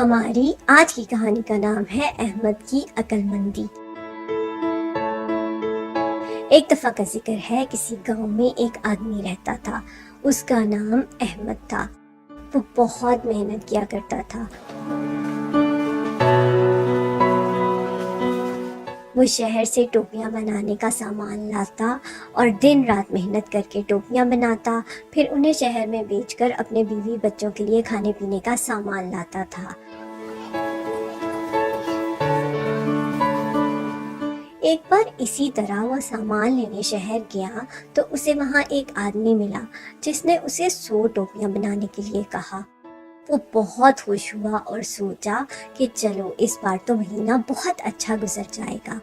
ہماری آج کی کہانی کا نام ہے احمد کی عقل مندی۔ ایک دفعہ کا ذکر ہے، کسی گاؤں میں ایک آدمی رہتا تھا، اس کا نام احمد تھا۔ وہ بہت محنت کیا کرتا تھا۔ وہ شہر سے ٹوپیاں بنانے کا سامان لاتا اور دن رات محنت کر کے ٹوپیاں بناتا، پھر انہیں شہر میں بیچ کر اپنے بیوی بچوں کے لیے کھانے پینے کا سامان لاتا تھا۔ ایک بار اسی طرح وہ سامان لینے شہر گیا تو اسے وہاں ایک آدمی ملا جس نے اسے 100 ٹوپیاں بنانے کے لیے کہا۔ وہ بہت خوش ہوا اور سوچا کہ چلو اس بار تو مہینہ بہت اچھا گزر جائے گا۔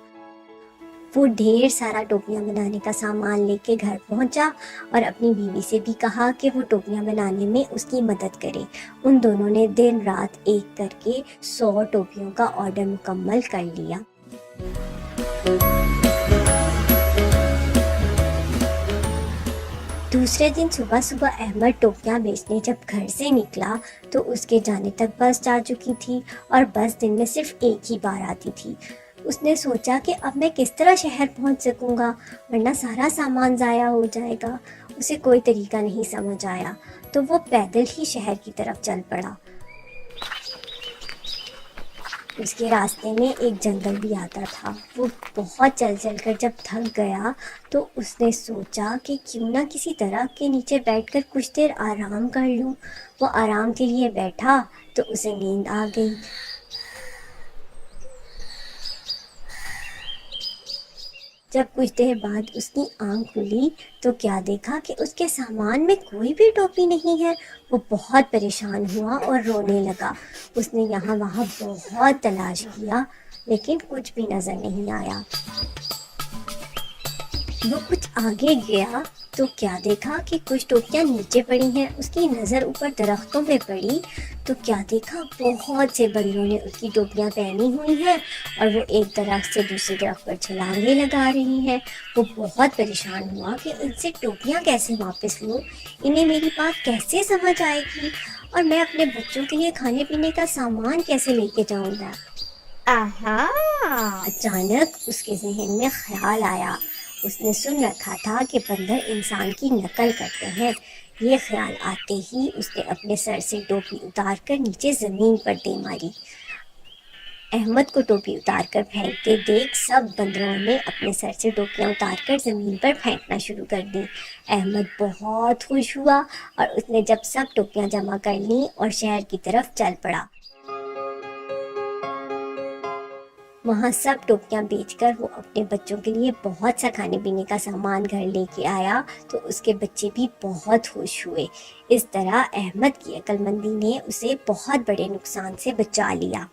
وہ ڈھیر سارا ٹوپیاں بنانے کا سامان لے کے گھر پہنچا اور اپنی بیوی سے بھی کہا کہ وہ ٹوپیاں بنانے میں اس کی مدد کرے۔ ان دونوں نے دن رات ایک کر کے 100 ٹوپیوں کا آرڈر مکمل کر لیا۔ دوسرے دن صبح احمد ٹوپیاں بیچنے جب گھر سے نکلا تو اس کے جانے تک بس جا چکی تھی اور بس دن میں صرف ایک ہی بار آتی تھی۔ اس نے سوچا کہ اب میں کس طرح شہر پہنچ سکوں گا، ورنہ سارا سامان ضائع ہو جائے گا۔ اسے کوئی طریقہ نہیں سمجھ آیا تو وہ پیدل ہی شہر کی طرف چل پڑا۔ اس کے راستے میں ایک جنگل بھی آتا تھا۔ وہ بہت چل کر جب تھک گیا تو اس نے سوچا کہ کیوں نہ کسی درخت کے نیچے بیٹھ کر کچھ دیر آرام کر لوں۔ وہ آرام کے لیے بیٹھا تو اسے نیند آ گئی۔ جب کچھ دیر بعد اس کی آنکھ کھلی تو کیا دیکھا کہ اس کے سامان میں کوئی بھی ٹوپی نہیں ہے۔ وہ بہت پریشان ہوا اور رونے لگا۔ اس نے یہاں وہاں بہت تلاش کیا لیکن کچھ بھی نظر نہیں آیا۔ وہ کچھ آگے گیا تو کیا دیکھا کہ کچھ ٹوپیاں نیچے پڑی ہیں۔ اس کی نظر اوپر درختوں پہ پڑی تو کیا دیکھا بہت سے بندروں نے اس کی ٹوپیاں پہنی ہوئی ہیں اور وہ ایک درخت سے دوسرے درخت پر چھلانگیں لگا رہی ہیں۔ وہ بہت پریشان ہوا کہ ان سے ٹوپیاں کیسے واپس لوں، انہیں میری بات کیسے سمجھ آئے گی اور میں اپنے بچوں کے لیے کھانے پینے کا سامان کیسے لے کے جاؤں گا۔ اچانک اس کے ذہن میں خیال آیا۔ اس نے سن رکھا تھا کہ بندر انسان کی نقل کرتے ہیں۔ یہ خیال آتے ہی اس نے اپنے سر سے ٹوپی اتار کر نیچے زمین پر دے ماری۔ احمد کو ٹوپی اتار کر پھینکتے دیکھ سب بندروں نے اپنے سر سے ٹوپیاں اتار کر زمین پر پھینکنا شروع کر دی۔ احمد بہت خوش ہوا اور اس نے جب سب ٹوپیاں جمع کر لیں اور شہر کی طرف چل پڑا۔ وہاں سب ٹوپیاں بیچ کر وہ اپنے بچوں کے لیے بہت سا کھانے پینے کا سامان گھر لے کے آیا تو اس کے بچے بھی بہت خوش ہوئے۔ اس طرح احمد کی عقل مندی نے اسے بہت بڑے نقصان سے بچا لیا۔